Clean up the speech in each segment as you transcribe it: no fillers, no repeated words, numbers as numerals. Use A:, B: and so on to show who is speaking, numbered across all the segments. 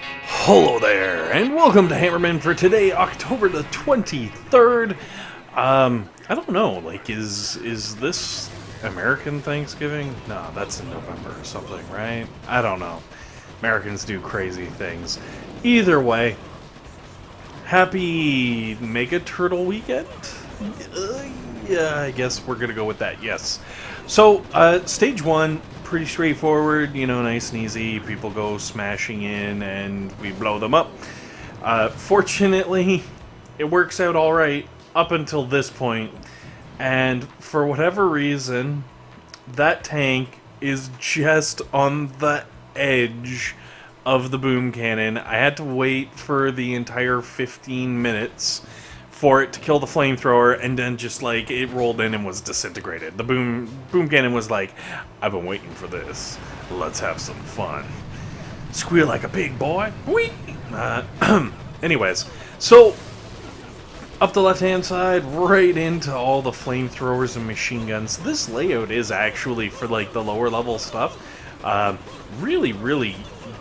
A: Hello there, and welcome to Hammerman for today, October the 23rd. I don't know, like, is this American Thanksgiving? No, that's in November or something, right? I don't know. Americans do crazy things. Either way, happy Mega Turtle Weekend? Yeah, I guess we're gonna go with that, yes. So, stage one, pretty straightforward, you know, nice and easy. People go smashing in and we blow them up. Fortunately, it works out alright up until this point, and for whatever reason, that tank is just on the edge of the boom cannon. I had to wait for the entire 15 minutes for it to kill the flamethrower, and then just like it rolled in and was disintegrated. The boom cannon was like, I've been waiting for this. Let's have some fun. Squeal like a pig, boy. Whee! Anyways, so up the left-hand side, right into all the flamethrowers and machine guns. This layout is actually, for like the lower level stuff, really, really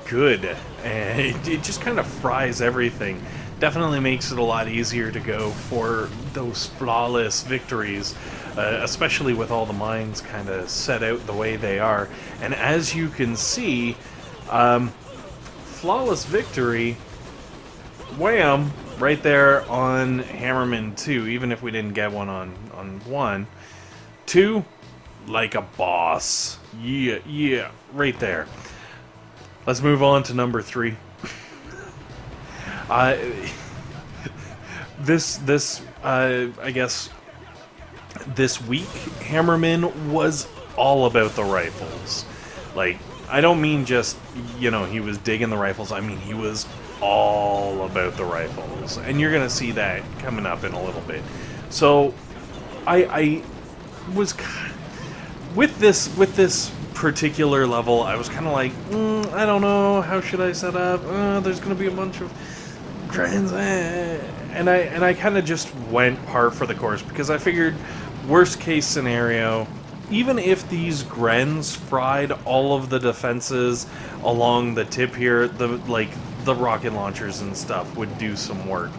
A: good. And it just kind of fries everything. Definitely makes it a lot easier to go for those flawless victories, especially with all the mines kind of set out the way they are. And as you can see, flawless victory, wham, right there on Hammerman 2, even if we didn't get one on 1. 2, like a boss. Yeah, right there. Let's move on to number 3. I guess this week, Hammerman was all about the rifles. Like, I don't mean just, you know, he was digging the rifles, I mean he was all about the rifles. And you're gonna see that coming up in a little bit. So, I was, with this particular level, I was kind of like, I don't know, how should I set up? There's gonna be a bunch of Grens, and I kind of just went par for the course, because I figured, worst case scenario, even if these Grens fried all of the defenses along the tip here, the rocket launchers and stuff would do some work.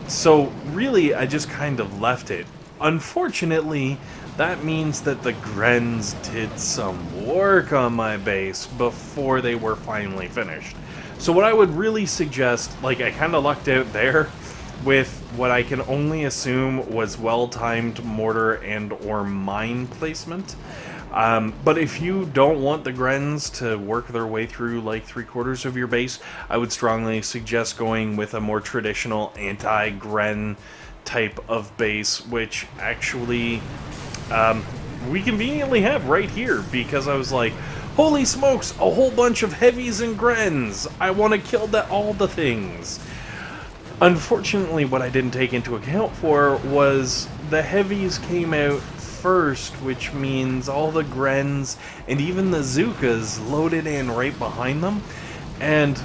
A: So really, I just kind of left it. Unfortunately, that means that the Grens did some work on my base before they were finally finished. So what I would really suggest, like, I kind of lucked out there with what I can only assume was well-timed mortar and or mine placement. But if you don't want the Grens to work their way through like 3/4 of your base, I would strongly suggest going with a more traditional anti-Gren type of base, which actually we conveniently have right here, because I was like, holy smokes, a whole bunch of heavies and Grens! I want to kill all the things! Unfortunately, what I didn't take into account for was the heavies came out first, which means all the Grens and even the Zookas loaded in right behind them. And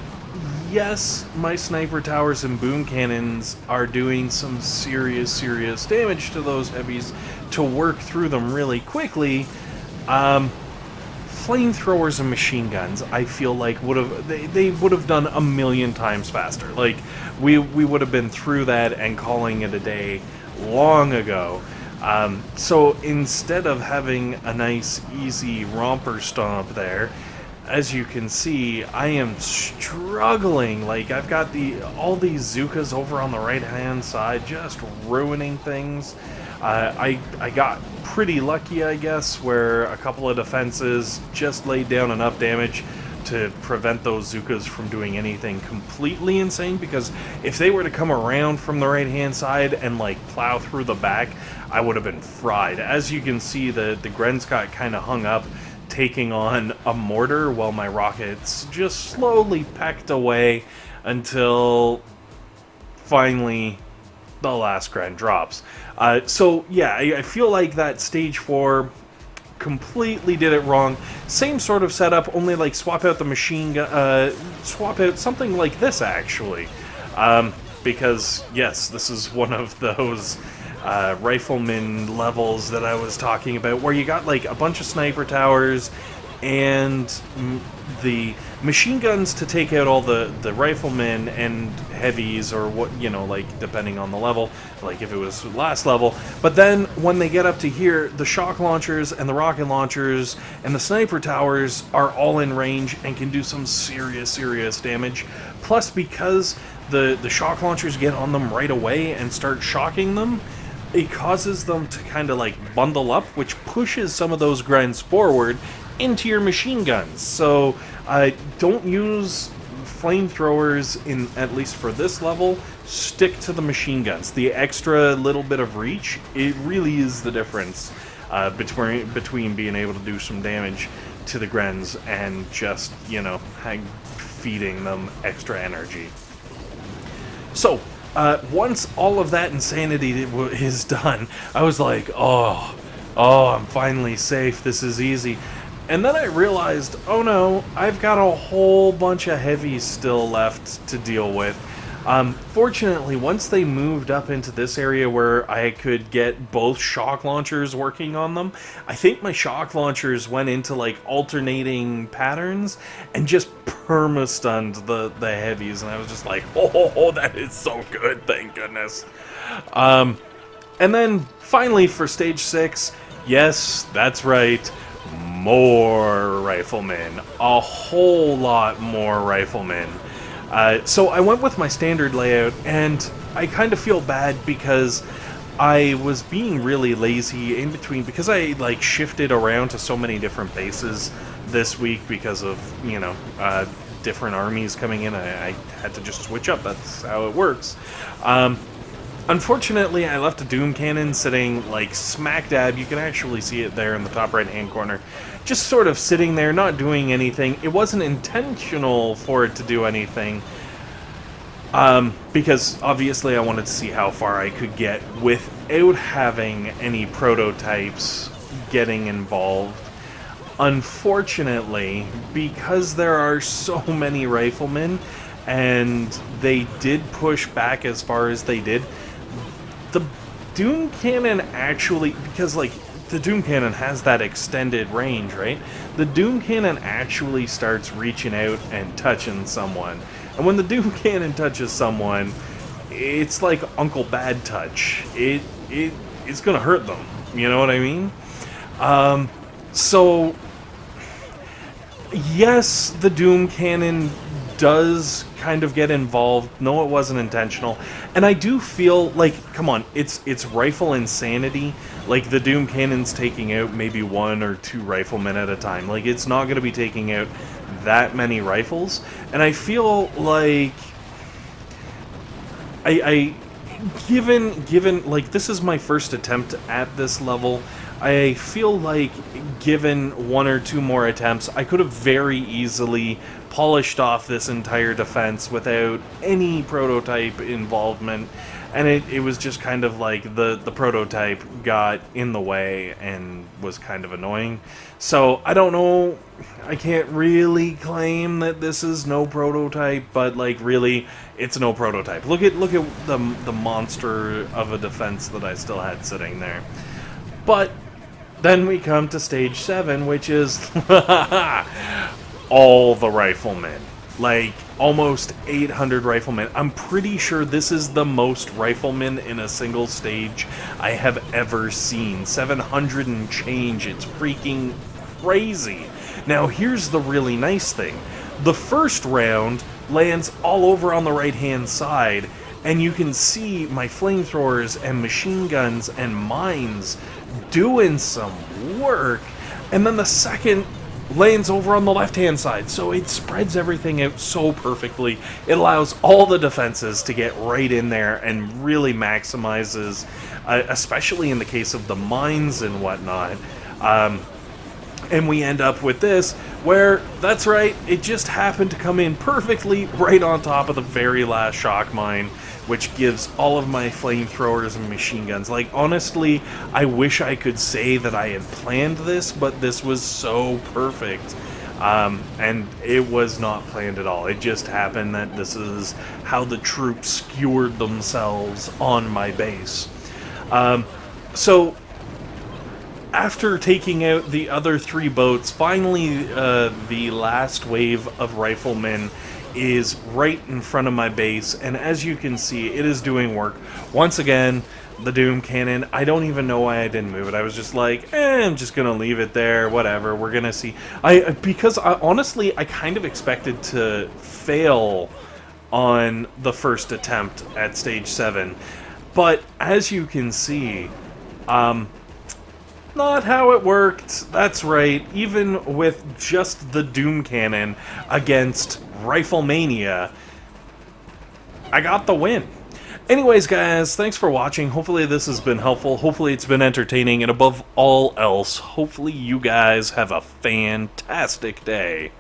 A: yes, my sniper towers and boom cannons are doing some serious damage to those heavies to work through them really quickly. Flamethrowers and machine guns, I feel like they would have done a million times faster. Like, we would have been through that and calling it a day long ago. So instead of having a nice easy romper stomp there, as you can see, I am struggling. Like, I've got all these Zookas over on the right hand side just ruining things. I got pretty lucky, I guess, where a couple of defenses just laid down enough damage to prevent those Zookas from doing anything completely insane, because if they were to come around from the right hand side and like plow through the back, I would have been fried. As you can see, the Grens got kind of hung up taking on a mortar while my rockets just slowly pecked away until finally the last Gren drops. So yeah, I feel like that stage 4 completely did it wrong. Same sort of setup, only like swap out the machine gun, swap out something like this actually. Because yes, this is one of those Riflemen levels that I was talking about, where you got like a bunch of sniper towers and the machine guns to take out all the riflemen and heavies, or what, you know, like depending on the level, like if it was last level. But then when they get up to here, the shock launchers and the rocket launchers and the sniper towers are all in range and can do some serious damage. Plus, because the shock launchers get on them right away and start shocking them, it causes them to kind of like bundle up, which pushes some of those Grens forward into your machine guns. So don't use flamethrowers in, at least for this level. Stick to the machine guns. The extra little bit of reach, it really is the difference between being able to do some damage to the Grens and just, you know, feeding them extra energy. So once all of that insanity is done, I was like, oh, I'm finally safe. This is easy. And then I realized, oh no, I've got a whole bunch of heavies still left to deal with. Fortunately, once they moved up into this area where I could get both shock launchers working on them, I think my shock launchers went into like alternating patterns and just perma-stunned the heavies, and I was just like, oh, that is so good, thank goodness. And then finally for stage 6, yes, that's right, more riflemen, a whole lot more riflemen. So I went with my standard layout, and I kind of feel bad because I was being really lazy in between, because I like shifted around to so many different bases this week because of, you know, different armies coming in. I had to just switch up. That's how it works. Unfortunately, I left a Doom Cannon sitting like smack dab. You can actually see it there in the top right hand corner. Just sort of sitting there, not doing anything. It wasn't intentional for it to do anything. Because obviously I wanted to see how far I could get without having any prototypes getting involved. Unfortunately, because there are so many riflemen, and they did push back as far as they did, the Doom Cannon actually, because like the Doom Cannon has that extended range, right? The Doom Cannon actually starts reaching out and touching someone. And when the Doom Cannon touches someone, it's like Uncle Bad Touch. It's gonna hurt them. You know what I mean? So yes, the Doom Cannon does kind of get involved. No, it wasn't intentional. And I do feel like, come on, it's rifle insanity. Like, the Doom Cannon's taking out maybe 1 or 2 riflemen at a time. Like, it's not going to be taking out that many rifles. And I feel like given like, this is my first attempt at this level, I feel like given 1 or 2 more attempts, I could have very easily polished off this entire defense without any prototype involvement, and it was just kind of like the prototype got in the way and was kind of annoying. So I don't know, I can't really claim that this is no prototype, but like really, it's no prototype. Look at the monster of a defense that I still had sitting there. But then we come to stage 7, which is all the riflemen. Like, almost 800 riflemen. I'm pretty sure this is the most riflemen in a single stage I have ever seen. 700 and change. It's freaking crazy. Now, here's the really nice thing. The first round lands all over on the right-hand side, and you can see my flamethrowers and machine guns and mines doing some work. And then the second lands over on the left-hand side, so it spreads everything out so perfectly. It allows all the defenses to get right in there and really maximizes, especially in the case of the mines and whatnot. And we end up with this, where, that's right, it just happened to come in perfectly right on top of the very last shock mine, which gives all of my flamethrowers and machine guns. Like, honestly, I wish I could say that I had planned this, but this was so perfect. And it was not planned at all. It just happened that this is how the troops skewered themselves on my base. So after taking out the other 3 boats, finally the last wave of Riflemen is right in front of my base, and as you can see, it is doing work. Once again, the Doom Cannon, I don't even know why I didn't move it. I was just like, I'm just gonna leave it there, whatever, we're gonna see. Because honestly, I kind of expected to fail on the first attempt at Stage 7. But, as you can see, not how it worked. That's right, even with just the Doom Cannon against Riflemania, I got the win. Anyways, guys, thanks for watching. Hopefully this has been helpful. Hopefully it's been entertaining. And above all else, hopefully you guys have a fantastic day.